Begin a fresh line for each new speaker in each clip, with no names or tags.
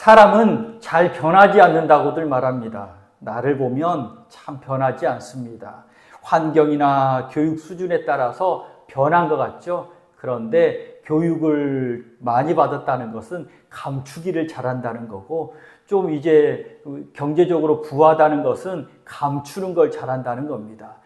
사람은 잘 변하지 않는다고들 말합니다. 나를 보면 참 변하지 않습니다. 환경이나 교육 수준에 따라서 변한 것 같죠? 그런데 교육을 많이 받았다는 것은 감추기를 잘한다는 거고, 좀 이제 경제적으로 부하다는 것은 감추는 걸 잘한다는 겁니다.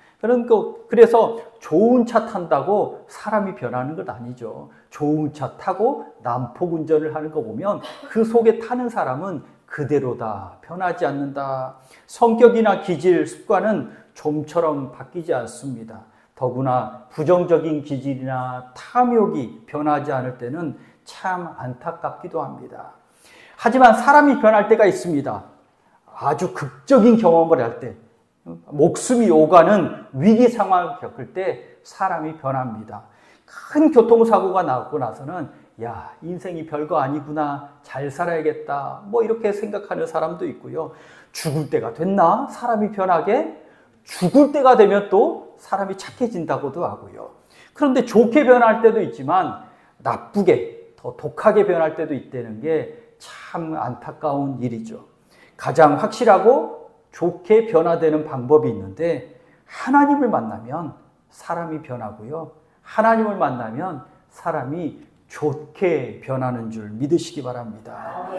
그래서 좋은 차 탄다고 사람이 변하는 것 아니죠. 좋은 차 타고 난폭 운전을 하는 거 보면 그 속에 타는 사람은 그대로다, 변하지 않는다. 성격이나 기질, 습관은 좀처럼 바뀌지 않습니다. 더구나 부정적인 기질이나 탐욕이 변하지 않을 때는 참 안타깝기도 합니다. 하지만 사람이 변할 때가 있습니다. 아주 극적인 경험을 할 때, 목숨이 오가는 위기 상황을 겪을 때 사람이 변합니다. 큰 교통사고가 나고 나서는 야, 인생이 별거 아니구나, 잘 살아야겠다, 뭐 이렇게 생각하는 사람도 있고요. 죽을 때가 됐나? 사람이 변하게? 죽을 때가 되면 또 사람이 착해진다고도 하고요. 그런데 좋게 변할 때도 있지만 나쁘게, 더 독하게 변할 때도 있다는 게 참 안타까운 일이죠. 가장 확실하고 좋게 변화되는 방법이 있는데, 하나님을 만나면 사람이 변하고요. 하나님을 만나면 사람이 좋게 변하는 줄 믿으시기 바랍니다.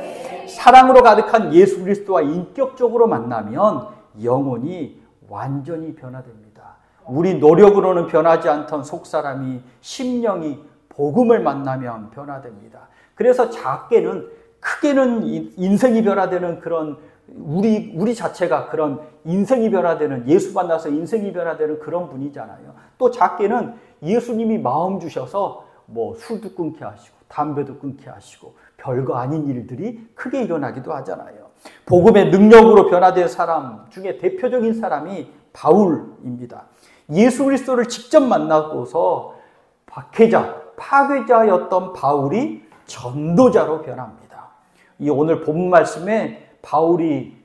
사랑으로 가득한 예수 그리스도와 인격적으로 만나면 영혼이 완전히 변화됩니다. 우리 노력으로는 변하지 않던 속사람이, 심령이 복음을 만나면 변화됩니다. 그래서 작게는, 크게는 인생이 변화되는 그런 우리 자체가 그런 인생이 변화되는, 예수 만나서 인생이 변화되는 그런 분이잖아요. 또 작게는 예수님이 마음 주셔서 뭐 술도 끊게 하시고 담배도 끊게 하시고 별거 아닌 일들이 크게 일어나기도 하잖아요. 복음의 능력으로 변화된 사람 중에 대표적인 사람이 바울입니다. 예수 그리스도를 직접 만나고서 파괴자였던 바울이 전도자로 변합니다. 이 오늘 본문 말씀에 바울이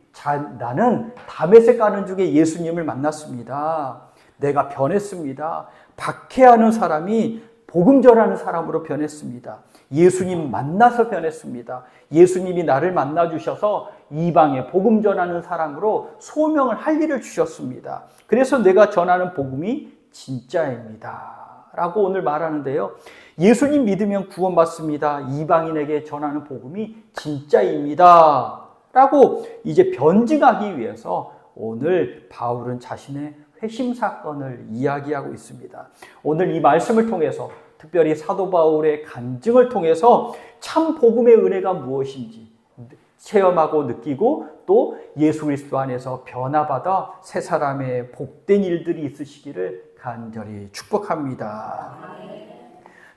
나는 다메섹 가는 중에 예수님을 만났습니다. 내가 변했습니다. 박해하는 사람이 복음 전하는 사람으로 변했습니다. 예수님 만나서 변했습니다. 예수님이 나를 만나 주셔서 이방에 복음 전하는 사람으로 소명을 할 일을 주셨습니다. 그래서 내가 전하는 복음이 진짜입니다. 라고 오늘 말하는데요. 예수님 믿으면 구원받습니다. 이방인에게 전하는 복음이 진짜입니다. 라고 이제 변증하기 위해서 오늘 바울은 자신의 회심 사건을 이야기하고 있습니다. 오늘 이 말씀을 통해서, 특별히 사도 바울의 간증을 통해서 참 복음의 은혜가 무엇인지 체험하고 느끼고, 또 예수 그리스도 안에서 변화받아 새 사람의 복된 일들이 있으시기를 간절히 축복합니다.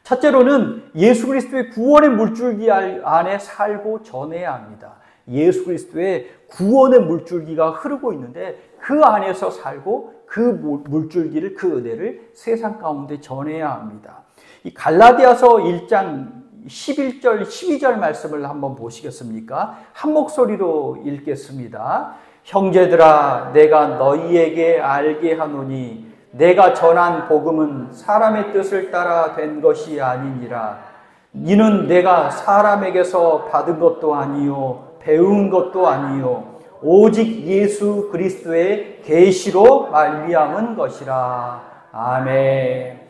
첫째로는 예수 그리스도의 구원의 물줄기 안에 살고 전해야 합니다. 예수 그리스도의 구원의 물줄기가 흐르고 있는데 그 안에서 살고 그 물줄기를, 그 은혜를 세상 가운데 전해야 합니다. 이 갈라디아서 1장 11절, 12절 말씀을 한번 보시겠습니까? 한 목소리로 읽겠습니다. 형제들아, 내가 너희에게 알게 하노니 내가 전한 복음은 사람의 뜻을 따라 된 것이 아니니라. 이는 내가 사람에게서 받은 것도 아니요 배운 것도 아니요 오직 예수 그리스도의 계시로 말미암은 것이라. 아멘.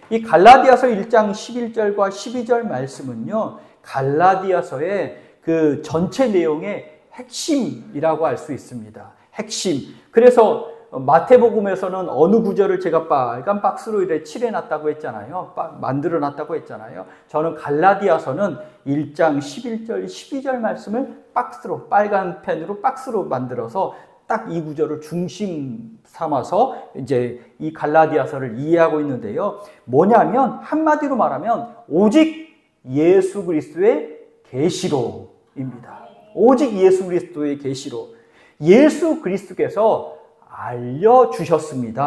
이 갈라디아서 1장 11절과 12절 말씀은요, 갈라디아서의 그 전체 내용의 핵심이라고 할 수 있습니다. 핵심. 그래서 마태복음에서는 어느 구절을 제가 빨간 박스로 이렇게 칠해놨다고 했잖아요. 만들어놨다고 했잖아요. 저는 갈라디아서는 1장 11절, 12절 말씀을 박스로, 빨간 펜으로 박스로 만들어서 딱 이 구절을 중심 삼아서 이제 이 갈라디아서를 이해하고 있는데요. 뭐냐면, 한마디로 말하면 오직 예수 그리스도의 계시로입니다. 오직 예수 그리스도의 계시로. 예수 그리스도께서 알려주셨습니다.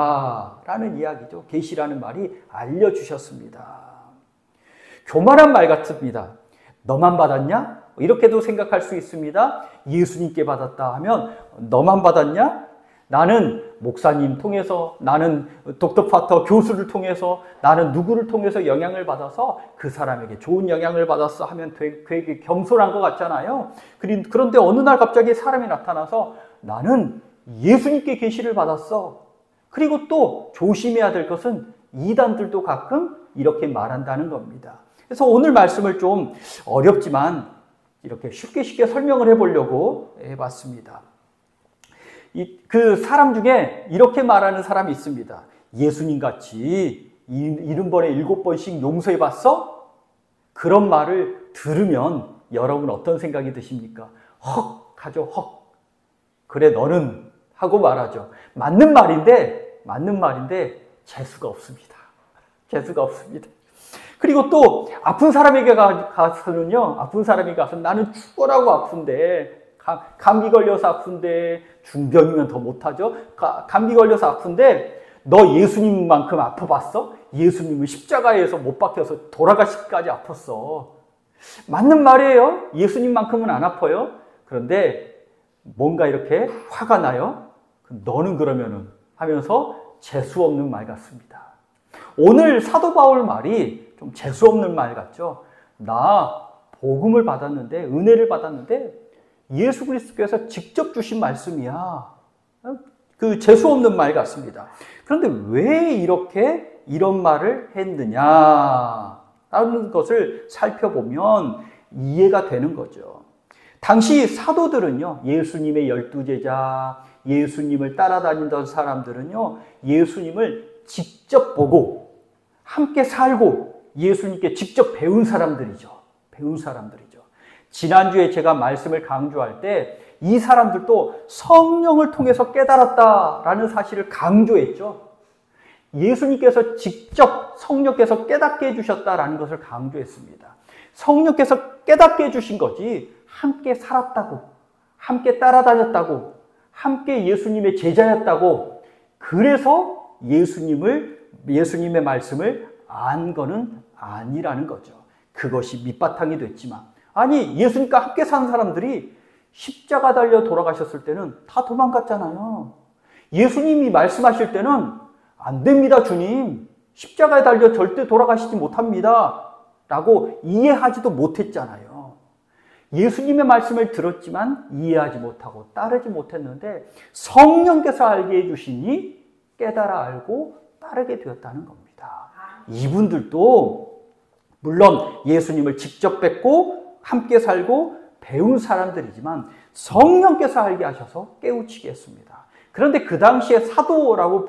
라는 이야기죠. 계시라는 말이 알려주셨습니다. 교만한 말 같습니다. 너만 받았냐? 이렇게도 생각할 수 있습니다. 예수님께 받았다 하면 너만 받았냐? 나는 목사님 통해서, 나는 독터파터 교수를 통해서, 나는 누구를 통해서 영향을 받아서 그 사람에게 좋은 영향을 받았어 하면 되게 겸손한 것 같잖아요. 그런데 어느 날 갑자기 사람이 나타나서 나는 예수님께 계시를 받았어. 그리고 또 조심해야 될 것은 이단들도 가끔 이렇게 말한다는 겁니다. 그래서 오늘 말씀을 좀 어렵지만 이렇게 쉽게 설명을 해보려고 해봤습니다. 그 사람 중에 이렇게 말하는 사람이 있습니다. 예수님 같이 70번에 7번씩 용서해봤어? 그런 말을 들으면 여러분 어떤 생각이 드십니까? 헉 하죠. 헉. 그래 너는 하고 말하죠. 맞는 말인데 재수가 없습니다. 재수가 없습니다. 그리고 또 아픈 사람에게 가서는요. 아픈 사람이 가서 나는 죽어라고 아픈데, 감기 걸려서 아픈데, 중병이면 더 못하죠. 감기 걸려서 아픈데 너 예수님만큼 아파봤어? 예수님은 십자가에서 못 박혀서 돌아가시기까지 아팠어. 맞는 말이에요. 예수님만큼은 안 아파요. 그런데 뭔가 이렇게 화가 나요. 너는 그러면은 하면서 재수 없는 말 같습니다. 오늘 사도 바울 말이 좀 재수 없는 말 같죠. 나 복음을 받았는데, 은혜를 받았는데 예수 그리스도께서 직접 주신 말씀이야. 그 재수 없는 말 같습니다. 그런데 왜 이렇게 이런 말을 했느냐 라는 것을 살펴보면 이해가 되는 거죠. 당시 사도들은요, 예수님의 12제자, 예수님을 따라다니던 사람들은요, 예수님을 직접 보고 함께 살고 예수님께 직접 배운 사람들이죠. 배운 사람들이죠. 지난주에 제가 말씀을 강조할 때 이 사람들도 성령을 통해서 깨달았다라는 사실을 강조했죠. 예수님께서 직접 성령께서 깨닫게 해주셨다라는 것을 강조했습니다. 성령께서 깨닫게 해주신 거지 함께 살았다고, 함께 따라다녔다고, 함께 예수님의 제자였다고, 그래서 예수님의 말씀을 안 거는 아니라는 거죠. 그것이 밑바탕이 됐지만, 아니 예수님과 함께 사는 사람들이 십자가 달려 돌아가셨을 때는 다 도망갔잖아요. 예수님이 말씀하실 때는 안 됩니다 주님, 십자가에 달려 절대 돌아가시지 못합니다 라고 이해하지도 못했잖아요. 예수님의 말씀을 들었지만 이해하지 못하고 따르지 못했는데 성령께서 알게 해주시니 깨달아 알고 따르게 되었다는 겁니다. 이분들도 물론 예수님을 직접 뵙고 함께 살고 배운 사람들이지만 성령께서 알게 하셔서 깨우치게 했습니다. 그런데 그 당시에 사도라고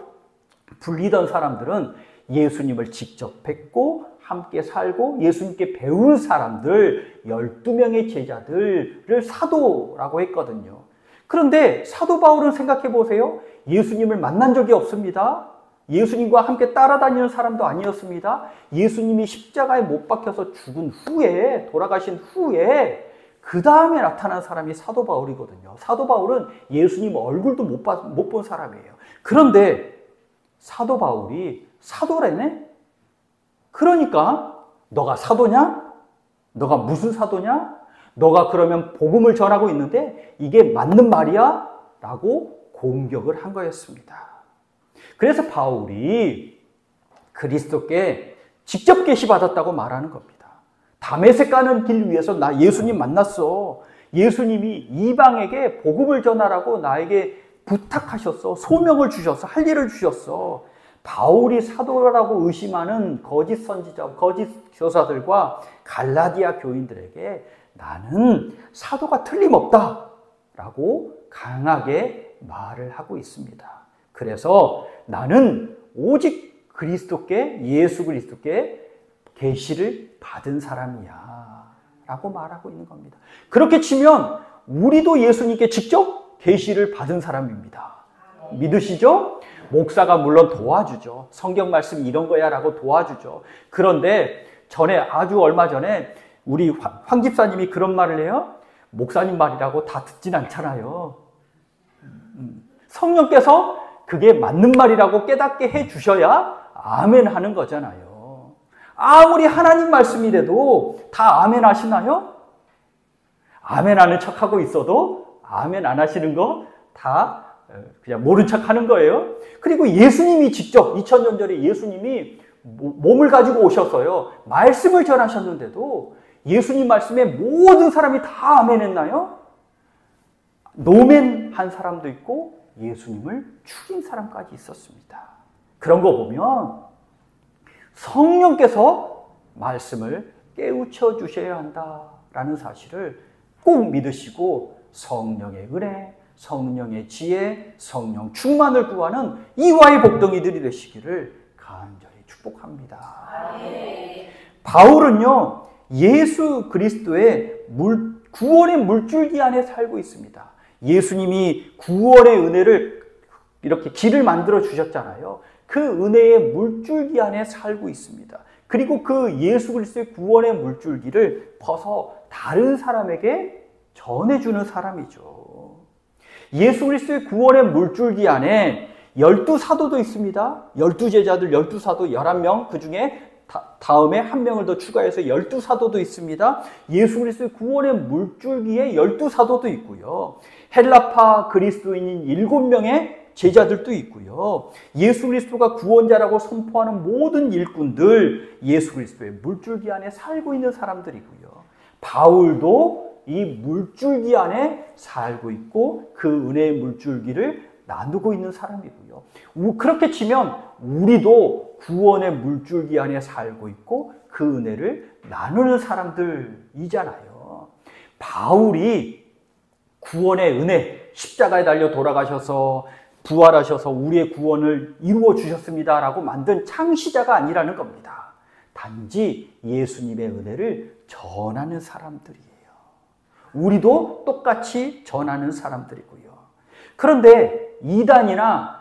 불리던 사람들은 예수님을 직접 뵙고 함께 살고 예수님께 배운 사람들 12명의 제자들을 사도라고 했거든요. 그런데 사도 바울은 생각해 보세요. 예수님을 만난 적이 없습니다. 예수님과 함께 따라다니는 사람도 아니었습니다. 예수님이 십자가에 못 박혀서 죽은 후에, 돌아가신 후에 그 다음에 나타난 사람이 사도 바울이거든요. 사도 바울은 예수님 얼굴도 못 본 사람이에요. 그런데 사도 바울이 사도라네? 그러니까 너가 사도냐? 너가 무슨 사도냐? 너가 그러면 복음을 전하고 있는데 이게 맞는 말이야? 라고 공격을 한 거였습니다. 그래서 바울이 그리스도께 직접 계시받았다고 말하는 겁니다. 다메섹 가는 길 위에서 나 예수님 만났어. 예수님이 이방에게 복음을 전하라고 나에게 부탁하셨어. 소명을 주셨어. 할 일을 주셨어. 바울이 사도라고 의심하는 거짓 선지자, 거짓 교사들과 갈라디아 교인들에게 나는 사도가 틀림없다 라고 강하게 말을 하고 있습니다. 그래서 나는 오직 그리스도께, 예수 그리스도께 계시를 받은 사람이야 라고 말하고 있는 겁니다. 그렇게 치면 우리도 예수님께 직접 계시를 받은 사람입니다. 믿으시죠? 목사가 물론 도와주죠. 성경 말씀 이런 거야 라고 도와주죠. 그런데 아주 얼마 전에 우리 황 집사님이 그런 말을 해요. 목사님 말이라고 다 듣진 않잖아요. 성령께서 그게 맞는 말이라고 깨닫게 해 주셔야 아멘 하는 거잖아요. 아무리 하나님 말씀이라도 다 아멘 하시나요? 아멘 하는 척하고 있어도 아멘 안 하시는 거 다 그냥 모른 척 하는 거예요. 그리고 예수님이 직접 2000년 전에 예수님이 몸을 가지고 오셨어요. 말씀을 전하셨는데도 예수님 말씀에 모든 사람이 다 아멘했나요? 노멘한 사람도 있고 예수님을 죽인 사람까지 있었습니다. 그런 거 보면 성령께서 말씀을 깨우쳐 주셔야 한다라는 사실을 꼭 믿으시고 성령의 은혜, 성령의 지혜, 성령 충만을 구하는 이와의 복덩이들이 되시기를 간절히 축복합니다. 바울은요, 예수 그리스도의 구원의 물줄기 안에 살고 있습니다. 예수님이 구원의 은혜를 이렇게 길을 만들어 주셨잖아요. 그 은혜의 물줄기 안에 살고 있습니다. 그리고 그 예수 그리스도의 구원의 물줄기를 벗어 다른 사람에게 전해주는 사람이죠. 예수 그리스도의 구원의 물줄기 안에 12사도도 있습니다. 12제자들, 12사도 11명, 그 중에 다음에 한 명을 더 추가해서 12사도도 있습니다. 예수 그리스도의 구원의 물줄기에 12사도도 있고요. 헬라파 그리스도인인 7명의 제자들도 있고요. 예수 그리스도가 구원자라고 선포하는 모든 일꾼들, 예수 그리스도의 물줄기 안에 살고 있는 사람들이고요. 바울도 이 물줄기 안에 살고 있고 그 은혜의 물줄기를 나누고 있는 사람이고요. 그렇게 치면 우리도 구원의 물줄기 안에 살고 있고 그 은혜를 나누는 사람들이잖아요. 바울이 구원의 은혜, 십자가에 달려 돌아가셔서 부활하셔서 우리의 구원을 이루어 주셨습니다라고 만든 창시자가 아니라는 겁니다. 단지 예수님의 은혜를 전하는 사람들이에요. 우리도 똑같이 전하는 사람들이고요. 그런데 이단이나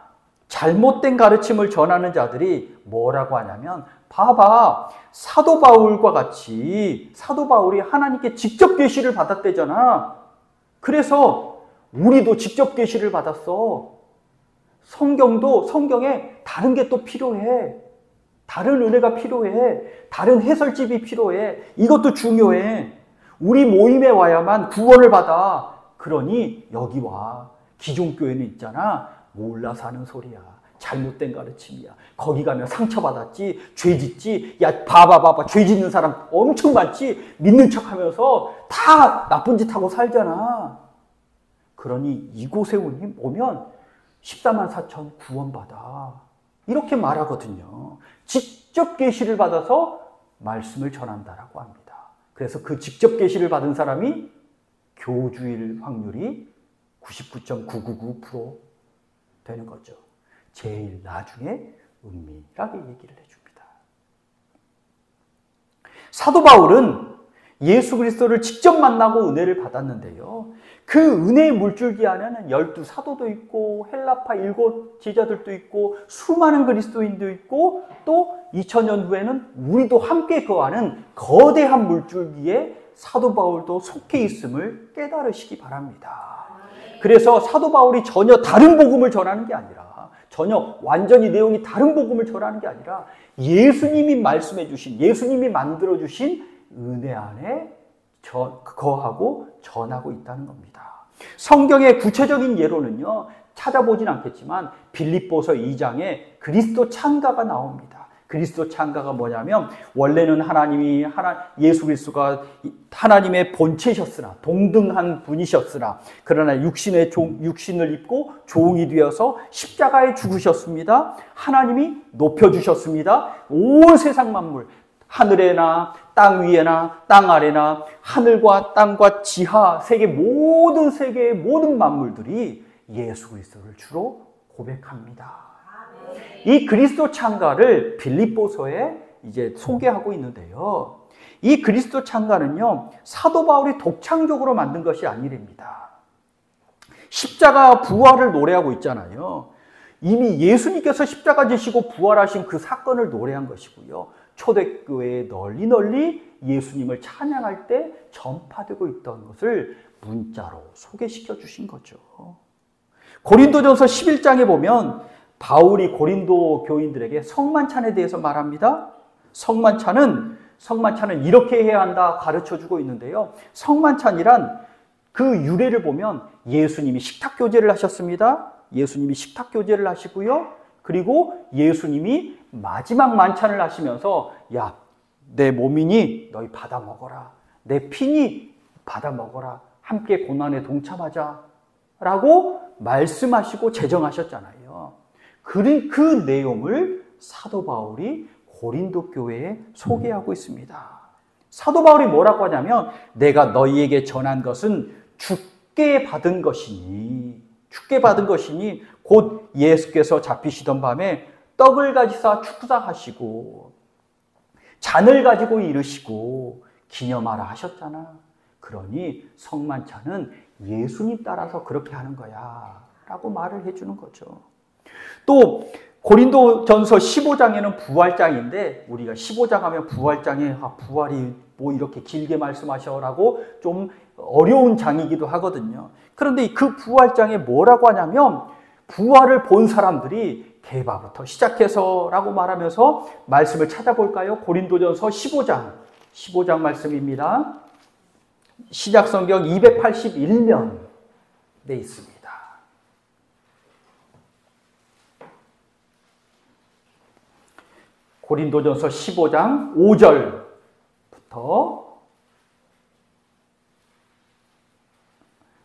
잘못된 가르침을 전하는 자들이 뭐라고 하냐면, 봐봐, 사도 바울과 같이 사도 바울이 하나님께 직접 계시를 받았대잖아. 그래서 우리도 직접 계시를 받았어. 성경에 다른 게 또 필요해. 다른 은혜가 필요해. 다른 해설집이 필요해. 이것도 중요해. 우리 모임에 와야만 구원을 받아. 그러니 여기 와. 기존교회는 있잖아. 몰라서 하는 소리야. 잘못된 가르침이야. 거기 가면 상처받았지, 죄 짓지. 야, 봐봐. 죄 짓는 사람 엄청 많지. 믿는 척하면서 다 나쁜 짓 하고 살잖아. 그러니 이곳에 오면 14만 4천 구원받아. 이렇게 말하거든요. 직접 계시를 받아서 말씀을 전한다라고 합니다. 그래서 그 직접 계시를 받은 사람이 교주일 확률이 99.999% 되는 거죠. 제일 나중에 은밀하게 얘기를 해줍니다. 사도 바울은 예수 그리스도를 직접 만나고 은혜를 받았는데요. 그 은혜의 물줄기 안에는 12사도도 있고 헬라파 7제자들도 있고 수많은 그리스도인도 있고 또 2000년 후에는 우리도 함께 거하는 거대한 물줄기에 사도 바울도 속해 있음을 깨달으시기 바랍니다. 그래서 사도 바울이 전혀 다른 복음을 전하는 게 아니라, 전혀 완전히 내용이 다른 복음을 전하는 게 아니라 예수님이 말씀해 주신, 예수님이 만들어 주신 은혜 안에 거하고 전하고 있다는 겁니다. 성경의 구체적인 예로는요, 찾아보진 않겠지만 빌립보서 2장에 그리스도 창가가 나옵니다. 그리스도 창가가 뭐냐면, 원래는 예수 그리스도가 하나님의 본체셨으나, 동등한 분이셨으나, 그러나 육신을 입고 종이 되어서 십자가에 죽으셨습니다. 하나님이 높여주셨습니다. 온 세상 만물, 하늘에나 땅 위에나 땅 아래나 하늘과 땅과 지하 세계의 모든 만물들이 예수 그리스도를 주로 고백합니다. 이 그리스도 창가를 빌립보서에 이제 소개하고 있는데요. 이 그리스도 창가는요, 사도 바울이 독창적으로 만든 것이 아니랍니다. 십자가 부활을 노래하고 있잖아요. 이미 예수님께서 십자가 지시고 부활하신 그 사건을 노래한 것이고요. 초대교회에 널리 예수님을 찬양할 때 전파되고 있던 것을 문자로 소개시켜 주신 거죠. 고린도전서 11장에 보면 바울이 고린도 교인들에게 성만찬에 대해서 말합니다. 성만찬은 이렇게 해야 한다 가르쳐주고 있는데요. 성만찬이란 그 유래를 보면 예수님이 식탁교제를 하셨습니다. 예수님이 식탁 교제를 하시고요. 그리고 예수님이 마지막 만찬을 하시면서 야, 내 몸이니 너희 받아 먹어라. 내 피니 받아 먹어라. 함께 고난에 동참하자. 라고 말씀하시고 제정하셨잖아요. 그 내용을 사도 바울이 고린도 교회에 소개하고 있습니다. 사도 바울이 뭐라고 하냐면 내가 너희에게 전한 것은 주께 받은 것이니 곧 예수께서 잡히시던 밤에 떡을 가지사 축사하시고 잔을 가지고 이르시고 기념하라 하셨잖아. 그러니 성만찬은 예수님 따라서 그렇게 하는 거야 라고 말을 해주는 거죠. 또 고린도전서 15장에는 부활장인데 우리가 15장 하면 부활장에 부활이 뭐 이렇게 길게 말씀하셔라고 좀 어려운 장이기도 하거든요. 그런데 그 부활장에 뭐라고 하냐면 부활을 본 사람들이 게바부터 시작해서 라고 말하면서 말씀을 찾아볼까요? 고린도전서 15장 말씀입니다. 신약성경 281면에 있습니다. 고린도전서 15장 5절부터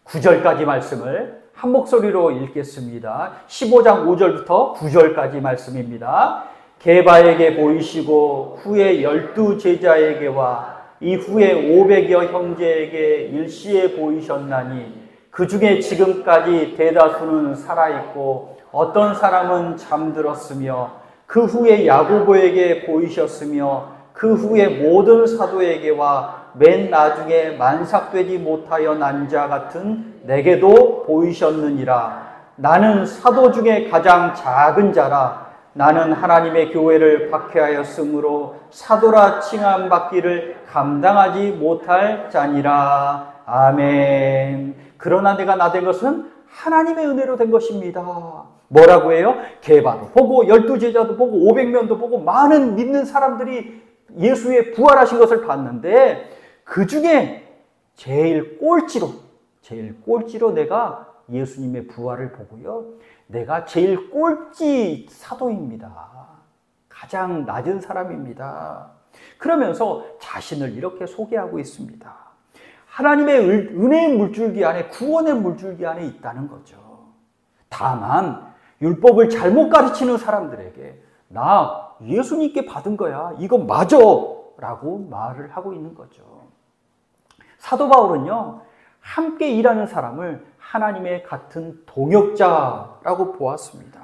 9절까지 말씀을 한 목소리로 읽겠습니다. 15장 5절부터 9절까지 말씀입니다. 게바에게 보이시고 후에 12 제자에게와 이후에 500여 형제에게 일시에 보이셨나니 그 중에 지금까지 대다수는 살아있고 어떤 사람은 잠들었으며 그 후에 야고보에게 보이셨으며 그 후에 모든 사도에게와 맨 나중에 만삭되지 못하여 난 자 같은 내게도 보이셨느니라. 나는 사도 중에 가장 작은 자라. 나는 하나님의 교회를 박해하였으므로 사도라 칭함받기를 감당하지 못할 자니라. 아멘. 그러나 내가 나된 것은 하나님의 은혜로 된 것입니다. 뭐라고 해요? 게바도 보고 12 제자도 보고 500명도 보고 많은 믿는 사람들이 예수의 부활하신 것을 봤는데 그 중에 제일 꼴찌로 내가 예수님의 부활을 보고요. 내가 제일 꼴찌 사도입니다. 가장 낮은 사람입니다. 그러면서 자신을 이렇게 소개하고 있습니다. 하나님의 은혜의 물줄기 안에, 구원의 물줄기 안에 있다는 거죠. 다만 율법을 잘못 가르치는 사람들에게 나 예수님께 받은 거야. 이거 맞아. 라고 말을 하고 있는 거죠. 사도 바울은요. 함께 일하는 사람을 하나님의 같은 동역자라고 보았습니다.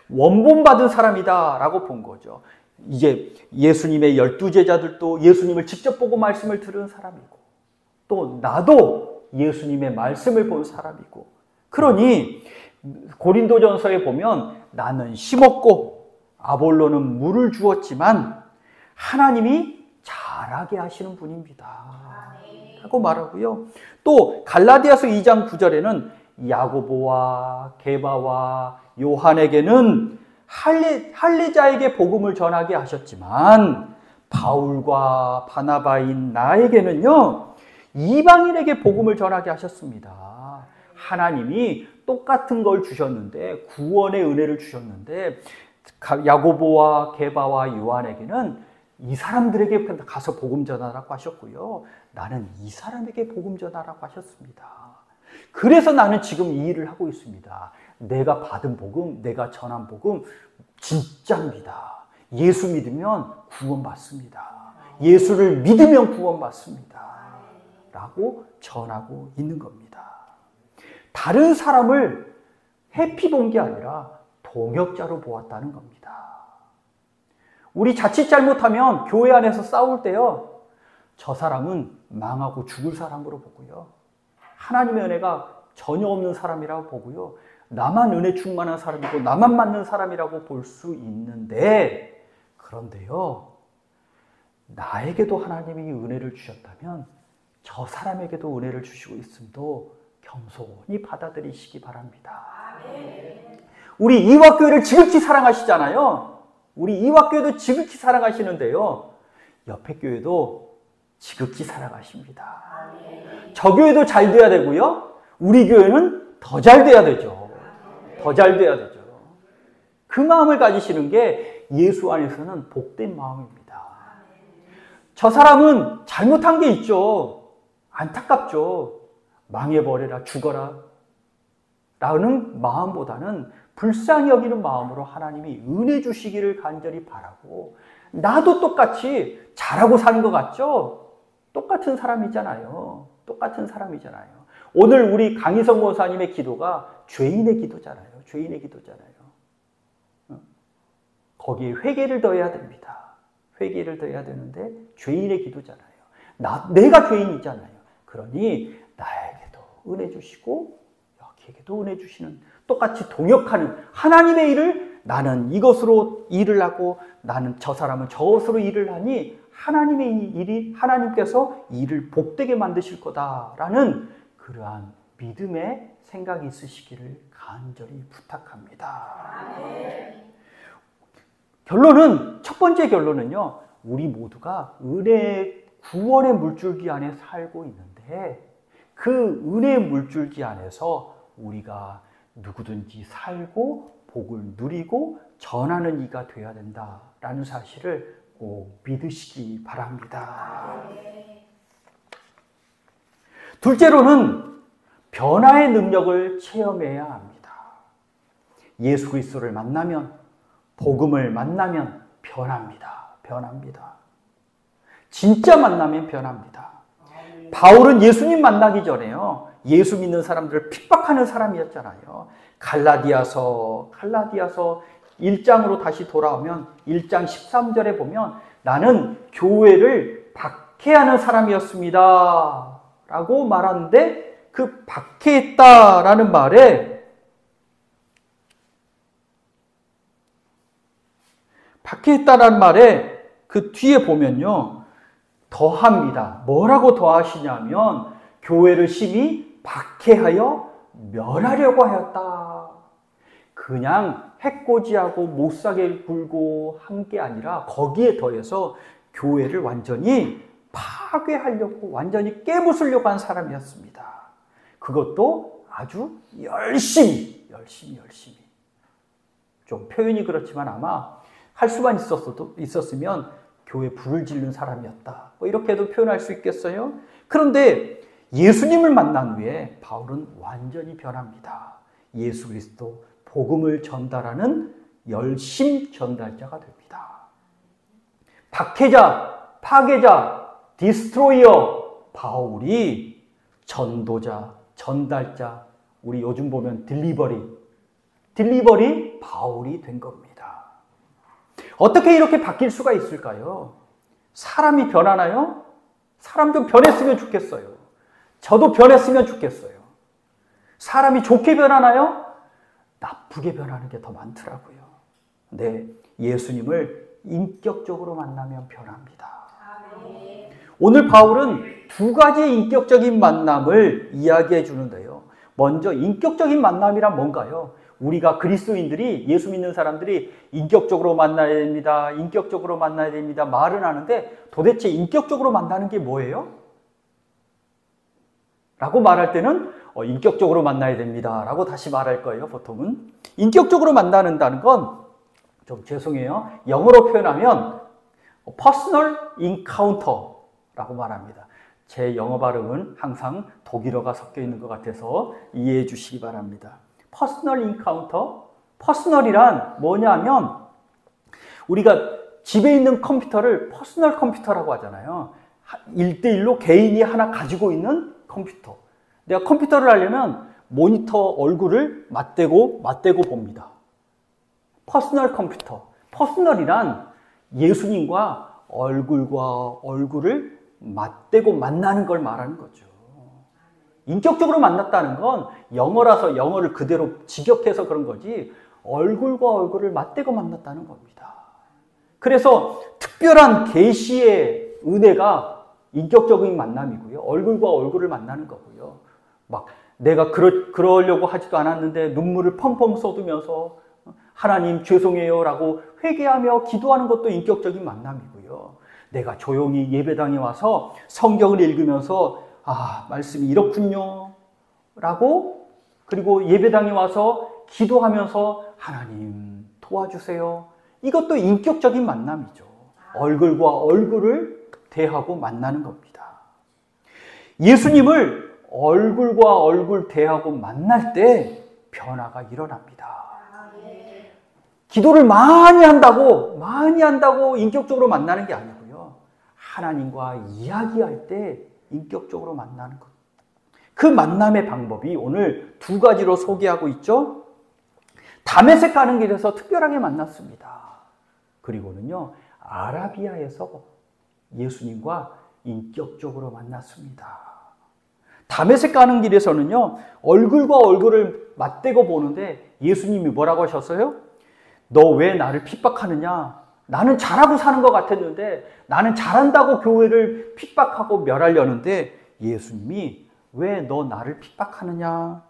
원본 받은 사람이다 라고 본 거죠. 이제 예수님의 12 제자들도 예수님을 직접 보고 말씀을 들은 사람이고 또 나도 예수님의 말씀을 본 사람이고 그러니 고린도전서에 보면 나는 심었고 아볼로는 물을 주었지만 하나님이 자라게 하시는 분입니다 하고 말하고요. 또 갈라디아서 2장 9절에는 야고보와 게바와 요한에게는 할례자에게 복음을 전하게 하셨지만 바울과 바나바인 나에게는요 이방인에게 복음을 전하게 하셨습니다. 하나님이 똑같은 걸 주셨는데 구원의 은혜를 주셨는데 야고보와 게바와 요한에게는 이 사람들에게 가서 복음 전하라고 하셨고요. 나는 이 사람에게 복음 전하라고 하셨습니다. 그래서 나는 지금 이 일을 하고 있습니다. 내가 받은 복음, 내가 전한 복음 진짜입니다. 예수 믿으면 구원받습니다. 예수를 믿으면 구원받습니다. 라고 전하고 있는 겁니다. 다른 사람을 회피 본 게 아니라 동역자로 보았다는 겁니다. 우리 자칫 잘못하면 교회 안에서 싸울 때요. 저 사람은 망하고 죽을 사람으로 보고요. 하나님의 은혜가 전혀 없는 사람이라고 보고요. 나만 은혜 충만한 사람이고 나만 맞는 사람이라고 볼 수 있는데 그런데요. 나에게도 하나님이 은혜를 주셨다면 저 사람에게도 은혜를 주시고 있음도 겸손히 받아들이시기 바랍니다. 우리 이화교회를 지극히 사랑하시잖아요. 우리 이화교회도 지극히 사랑하시는데요. 옆에 교회도 지극히 사랑하십니다. 저 교회도 잘 돼야 되고요. 우리 교회는 더 잘 돼야 되죠. 더 잘 돼야 되죠. 그 마음을 가지시는 게 예수 안에서는 복된 마음입니다. 저 사람은 잘못한 게 있죠. 안타깝죠. 망해버려라, 죽어라 라는 마음보다는 불쌍히 여기는 마음으로 하나님이 은혜 주시기를 간절히 바라고, 나도 똑같이 잘하고 사는 것 같죠? 똑같은 사람이잖아요. 똑같은 사람이잖아요. 오늘 우리 강희성 목사님의 기도가 죄인의 기도잖아요. 죄인의 기도잖아요. 거기에 회개를 더해야 됩니다. 회개를 더해야 되는데 죄인의 기도잖아요. 내가 죄인이잖아요. 그러니 나에게도 은혜 주시고 여기에게도 은혜 주시는, 똑같이 동역하는 하나님의 일을 나는 이것으로 일을 하고 나는 저 사람은 저것으로 일을 하니 하나님의 일이, 하나님께서 일을 복되게 만드실 거다라는 그러한 믿음의 생각이 있으시기를 간절히 부탁합니다. 결론은, 첫 번째 결론은요, 우리 모두가 은혜의 구원의 물줄기 안에 살고 있는데 그 은혜의 물줄기 안에서 우리가 누구든지 살고 복을 누리고 전하는 이가 되어야 된다라는 사실을 꼭 믿으시기 바랍니다. 둘째로는 변화의 능력을 체험해야 합니다. 예수 그리스도를 만나면, 복음을 만나면 변합니다. 변합니다. 진짜 만나면 변합니다. 바울은 예수님 만나기 전에요, 예수 믿는 사람들을 핍박하는 사람이었잖아요. 갈라디아서 1장으로 다시 돌아오면 1장 13절에 보면 나는 교회를 박해하는 사람이었습니다 라고 말하는데, 그 박해했다라는 말에 그 뒤에 보면요, 더합니다. 뭐라고 더하시냐면 교회를 심히 박해하여 멸하려고 하였다. 그냥 해코지하고 못사게 굴고 한 게 아니라 거기에 더해서 교회를 완전히 파괴하려고, 완전히 깨부수려고 한 사람이었습니다. 그것도 아주 열심히. 좀 표현이 그렇지만 아마 할 수만 있었으면 교회 불을 지른 사람이었다, 뭐 이렇게도 표현할 수 있겠어요? 그런데 예수님을 만난 후에 바울은 완전히 변합니다. 예수 그리스도 복음을 전달하는 열심 전달자가 됩니다. 박해자, 파괴자, 디스트로이어 바울이 전도자, 전달자, 우리 요즘 보면 딜리버리 바울이 된 겁니다. 어떻게 이렇게 바뀔 수가 있을까요? 사람이 변하나요? 사람 좀 변했으면 좋겠어요. 저도 변했으면 좋겠어요. 사람이 좋게 변하나요? 나쁘게 변하는 게 더 많더라고요. 네, 예수님을 인격적으로 만나면 변합니다. 오늘 바울은 두 가지의 인격적인 만남을 이야기해 주는데요. 먼저 인격적인 만남이란 뭔가요? 우리가 그리스도인들이, 예수 믿는 사람들이 인격적으로 만나야 됩니다, 인격적으로 만나야 됩니다 말은 하는데 도대체 인격적으로 만나는 게 뭐예요? 라고 말할 때는 인격적으로 만나야 됩니다 라고 다시 말할 거예요. 보통은 인격적으로 만나는다는 건, 좀 죄송해요, 영어로 표현하면 personal encounter라고 말합니다. 제 영어 발음은 항상 독일어가 섞여 있는 것 같아서 이해해 주시기 바랍니다. 퍼스널 인카운터, 퍼스널이란 뭐냐면 우리가 집에 있는 컴퓨터를 퍼스널 컴퓨터라고 하잖아요. 1대1로 개인이 하나 가지고 있는 컴퓨터. 내가 컴퓨터를 하려면 모니터 얼굴을 맞대고 봅니다. 퍼스널 컴퓨터. 퍼스널이란 예수님과 얼굴과 얼굴을 맞대고 만나는 걸 말하는 거죠. 인격적으로 만났다는 건 영어라서 영어를 그대로 직역해서 그런 거지, 얼굴과 얼굴을 맞대고 만났다는 겁니다. 그래서 특별한 계시의 은혜가 인격적인 만남이고요. 얼굴과 얼굴을 만나는 거고요. 막 내가 그러려고 하지도 않았는데 눈물을 펑펑 쏟으면서 하나님 죄송해요 라고 회개하며 기도하는 것도 인격적인 만남이고요. 내가 조용히 예배당에 와서 성경을 읽으면서 말씀이 이렇군요 라고 그리고 예배당에 와서 기도하면서 하나님 도와주세요. 이것도 인격적인 만남이죠. 얼굴과 얼굴을 대하고 만나는 겁니다. 예수님을 얼굴과 얼굴 대하고 만날 때 변화가 일어납니다. 기도를 많이 한다고 인격적으로 만나는 게 아니고요. 하나님과 이야기할 때 인격적으로 만나는 것. 그 만남의 방법이 오늘 두 가지로 소개하고 있죠. 다메섹 가는 길에서 특별하게 만났습니다. 그리고는요, 아라비아에서 예수님과 인격적으로 만났습니다. 다메섹 가는 길에서는요, 얼굴과 얼굴을 맞대고 보는데 예수님이 뭐라고 하셨어요? 너 왜 나를 핍박하느냐? 나는 잘하고 사는 것 같았는데, 나는 잘한다고 교회를 핍박하고 멸하려는데 예수님이 왜 너 나를 핍박하느냐?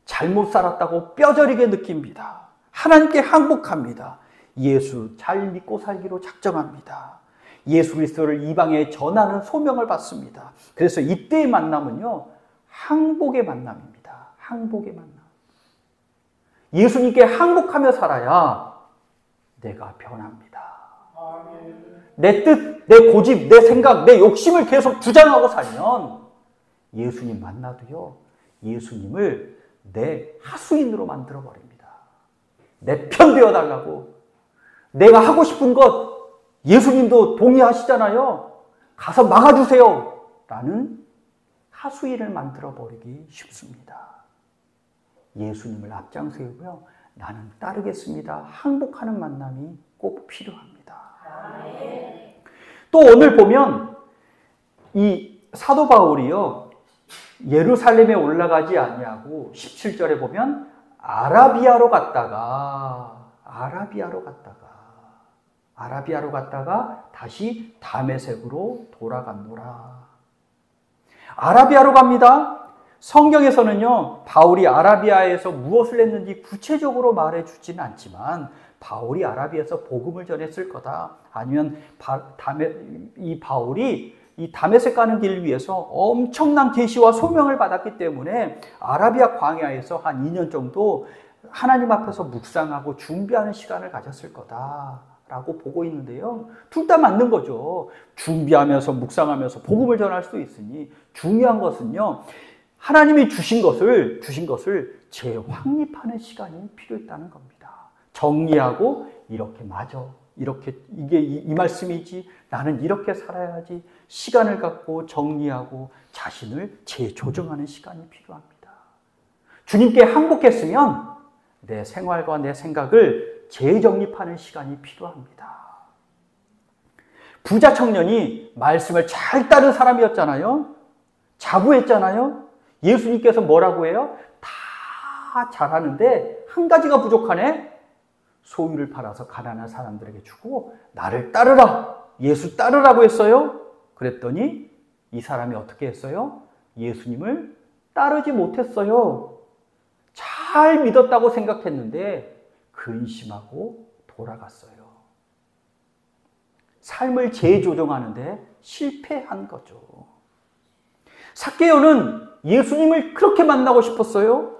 잘못 살았다고 뼈저리게 느낍니다. 하나님께 항복합니다. 예수 잘 믿고 살기로 작정합니다. 예수 그리스도를 이방에 전하는 소명을 받습니다. 그래서 이때의 만남은요, 항복의 만남입니다. 항복의 만남. 예수님께 항복하며 살아야 내가 변합니다. 내 뜻, 내 고집, 내 생각, 내 욕심을 계속 주장하고 살면 예수님 만나도요, 예수님을 내 하수인으로 만들어 버립니다. 내 편 되어 달라고. 내가 하고 싶은 것 예수님도 동의하시잖아요. 가서 막아주세요. 라는 하수인을 만들어 버리기 쉽습니다. 예수님을 앞장 세우고요, 나는 따르겠습니다. 항복하는 만남이 꼭 필요합니다. 또 오늘 보면 이 사도 바울이요, 예루살렘에 올라가지 아니하고 17절에 보면 아라비아로 갔다가 다시 다메섹으로 돌아갔노라. 아라비아로 갑니다. 성경에서는요, 바울이 아라비아에서 무엇을 했는지 구체적으로 말해주지는 않지만 바울이 아라비아에서 복음을 전했을 거다. 아니면 이 바울이 이 다메섹 가는 길을 위해서 엄청난 계시와 소명을 받았기 때문에 아라비아 광야에서 한 2년 정도 하나님 앞에서 묵상하고 준비하는 시간을 가졌을 거다라고 보고 있는데요. 둘 다 맞는 거죠. 준비하면서 묵상하면서 복음을 전할 수도 있으니 중요한 것은요, 하나님이 주신 것을 재확립하는 시간이 필요했다는 겁니다. 정리하고 이렇게 맞아. 이렇게 이게 이 말씀이지. 나는 이렇게 살아야지. 시간을 갖고 정리하고 자신을 재조정하는 시간이 필요합니다. 주님께 항복했으면 내 생활과 내 생각을 재정립하는 시간이 필요합니다. 부자 청년이 말씀을 잘 따른 사람이었잖아요. 자부했잖아요. 예수님께서 뭐라고 해요? 다 잘하는데 한 가지가 부족하네. 소유를 팔아서 가난한 사람들에게 주고 나를 따르라. 예수 따르라고 했어요. 그랬더니 이 사람이 어떻게 했어요? 예수님을 따르지 못했어요. 잘 믿었다고 생각했는데 근심하고 돌아갔어요. 삶을 재조정하는데 실패한 거죠. 삭개오는 예수님을 그렇게 만나고 싶었어요.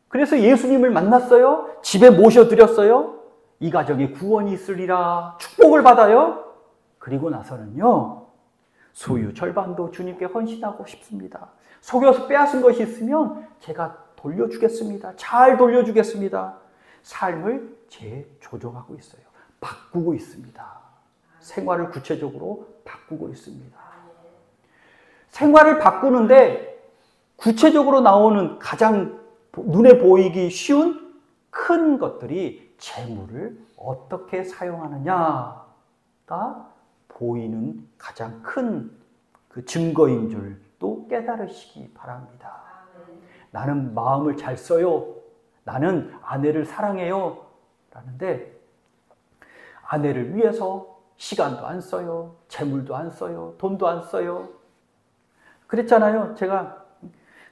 그래서 예수님을 만났어요. 집에 모셔드렸어요. 이 가정에 구원이 있으리라 축복을 받아요. 그리고 나서는요, 소유 절반도 주님께 헌신하고 싶습니다. 속여서 빼앗은 것이 있으면 제가 돌려주겠습니다. 잘 돌려주겠습니다. 삶을 재조정하고 있어요. 바꾸고 있습니다. 생활을 구체적으로 바꾸고 있습니다. 생활을 바꾸는데 구체적으로 나오는 가장 눈에 보이기 쉬운 큰 것들이 재물을 어떻게 사용하느냐가 보이는 가장 큰 그 증거인 줄 또 깨달으시기 바랍니다. 나는 마음을 잘 써요. 나는 아내를 사랑해요. 라는데 아내를 위해서 시간도 안 써요. 재물도 안 써요. 돈도 안 써요. 그랬잖아요. 제가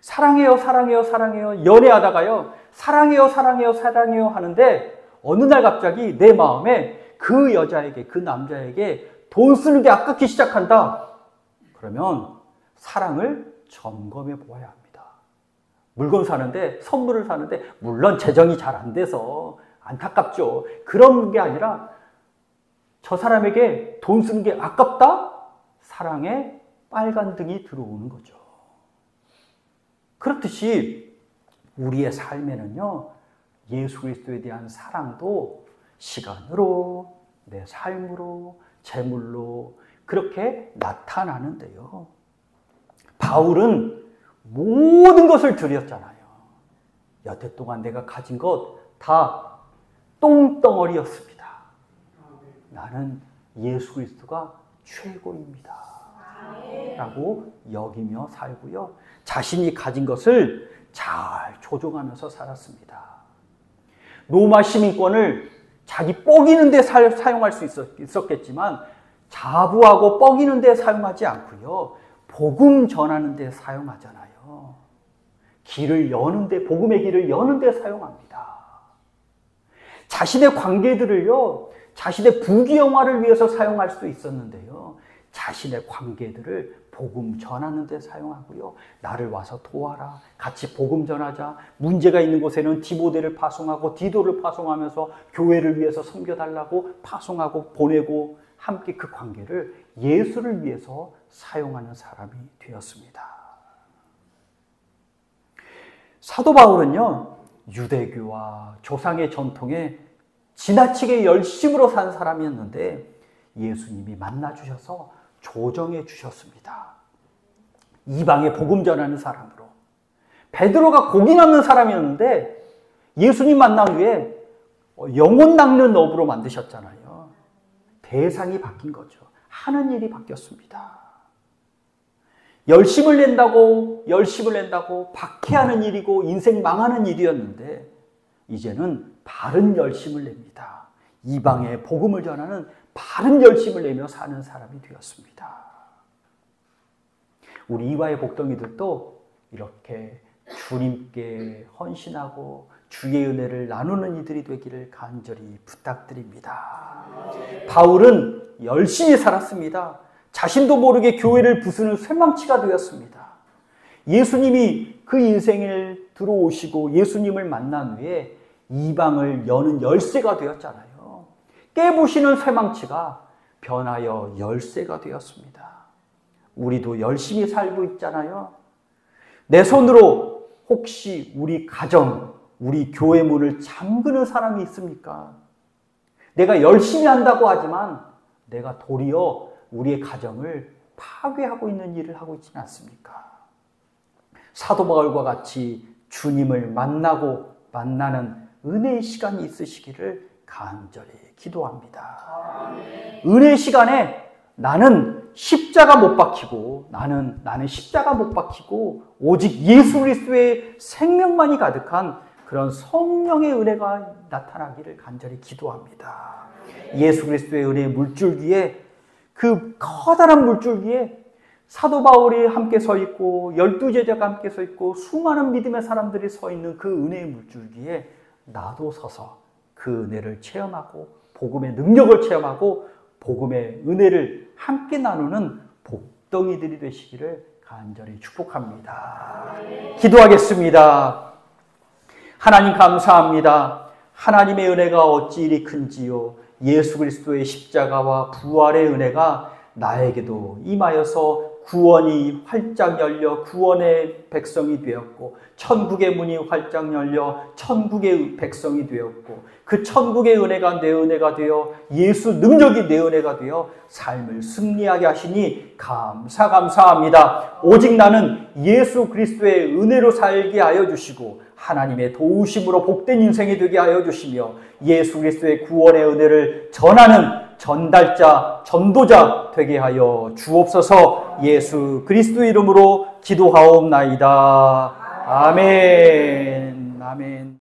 사랑해요, 사랑해요, 사랑해요. 연애하다가요. 사랑해요, 사랑해요, 사랑해요 하는데 어느 날 갑자기 내 마음에 그 여자에게, 그 남자에게 돈 쓰는 게 아깝기 시작한다. 그러면 사랑을 점검해 보아야 합니다. 물건 사는데, 선물을 사는데, 물론 재정이 잘 안 돼서 안타깝죠. 그런 게 아니라 저 사람에게 돈 쓰는 게 아깝다? 사랑에 빨간 등이 들어오는 거죠. 그렇듯이 우리의 삶에는요, 예수 그리스도에 대한 사랑도 시간으로, 내 삶으로, 재물로 그렇게 나타나는데요. 바울은 모든 것을 드렸잖아요. 여태 동안 내가 가진 것 다 똥덩어리였습니다. 나는 예수 그리스도가 최고입니다. 라고 여기며 살고요. 자신이 가진 것을 잘 조종하면서 살았습니다. 로마 시민권을 자기 뻐기는 데 사용할 수 있었겠지만 자부하고 뻐기는 데 사용하지 않고요. 복음 전하는 데 사용하잖아요. 길을 여는 데, 복음의 길을 여는 데 사용합니다. 자신의 관계들을요, 자신의 부귀영화를 위해서 사용할 수도 있었는데요. 자신의 관계들을 복음 전하는 데 사용하고요. 나를 와서 도와라. 같이 복음 전하자. 문제가 있는 곳에는 디모데를 파송하고 디도를 파송하면서 교회를 위해서 섬겨달라고 파송하고 보내고 함께 그 관계를 예수를 위해서 사용하는 사람이 되었습니다. 사도 바울은요, 유대교와 조상의 전통에 지나치게 열심으로 산 사람이었는데 예수님이 만나주셔서 조정해 주셨습니다. 이방에 복음 전하는 사람으로. 베드로가 고기 낚는 사람이었는데 예수님 만난 후에 영혼 낚는 업으로 만드셨잖아요. 대상이 바뀐 거죠. 하는 일이 바뀌었습니다. 열심을 낸다고 박해하는 일이고 인생 망하는 일이었는데 이제는 바른 열심을 냅니다. 이방에 복음을 전하는 바른 열심을 내며 사는 사람이 되었습니다. 우리 이화의 복덩이들도 이렇게 주님께 헌신하고 주의 은혜를 나누는 이들이 되기를 간절히 부탁드립니다. 바울은 열심히 살았습니다. 자신도 모르게 교회를 부수는 쇠망치가 되었습니다. 예수님이 그 인생을 들어오시고 예수님을 만난 후에 이방을 여는 열쇠가 되었잖아요. 깨부시는 쇠망치가 변하여 열쇠가 되었습니다. 우리도 열심히 살고 있잖아요. 내 손으로 혹시 우리 가정, 우리 교회 문을 잠그는 사람이 있습니까? 내가 열심히 한다고 하지만 내가 도리어 우리의 가정을 파괴하고 있는 일을 하고 있지는 않습니까? 사도 바울과 같이 주님을 만나는 은혜의 시간이 있으시기를 간절히 기도합니다. 은혜의 시간에 나는 십자가 못 박히고 나는 십자가 못 박히고 오직 예수 그리스도의 생명만이 가득한 그런 성령의 은혜가 나타나기를 간절히 기도합니다. 예수 그리스도의 은혜의 물줄기에, 그 커다란 물줄기에 사도 바울이 함께 서 있고 12제자가 함께 서 있고 수많은 믿음의 사람들이 서 있는 그 은혜의 물줄기에 나도 서서 그 은혜를 체험하고 복음의 능력을 체험하고 복음의 은혜를 함께 나누는 복덩이들이 되시기를 간절히 축복합니다. 기도하겠습니다. 하나님 감사합니다. 하나님의 은혜가 어찌 이리 큰지요. 예수 그리스도의 십자가와 부활의 은혜가 나에게도 임하여서 구원이 활짝 열려 구원의 백성이 되었고 천국의 문이 활짝 열려 천국의 백성이 되었고 그 천국의 은혜가 내 은혜가 되어 예수 능력이 내 은혜가 되어 삶을 승리하게 하시니 감사합니다. 오직 나는 예수 그리스도의 은혜로 살게 하여 주시고 하나님의 도우심으로 복된 인생이 되게 하여 주시며 예수 그리스도의 구원의 은혜를 전하는 전달자, 전도자 되게 하여 주옵소서. 예수 그리스도 이름으로 기도하옵나이다. 아멘. 아멘.